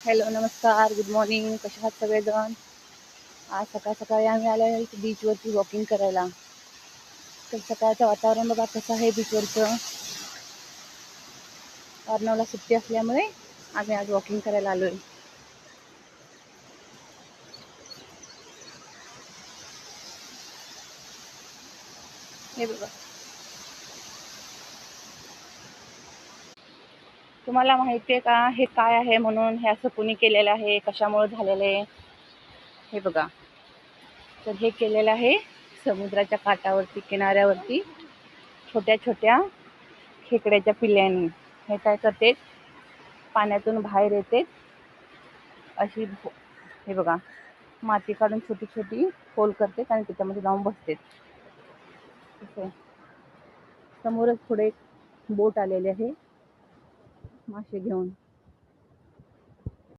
Hello, नमस्कार, good morning. कशा आहात सगळेजण? आज सकाळ सकाळी आम्ही आलो आहे बीचवरती वॉकिंग करायला. तर सकाळचं वातावरण बघा कसं आहे बीचवरचं. अर्णवला सुट्टी असल्यामुळे आम्ही आज वॉकिंग करायला आलोय. हे बघा, तुम्हाला माहिती आहे का हे काय आहे म्हणून? हे असं कुणी केलेलं आहे, कशामुळे झालेलं आहे? हे बघा, तर हे केलेलं आहे समुद्राच्या काठावरती, किनाऱ्यावरती छोट्या छोट्या खेकड्याच्या पिल्ल्यांनी. हे काय करते, पाण्यातून बाहेर येते अशी, हे बघा, माती काढून छोटी छोटी होल करते आणि त्याच्यामध्ये जाऊन बसते. समोरच पुढे बोट आलेली आहे मासे घेऊन.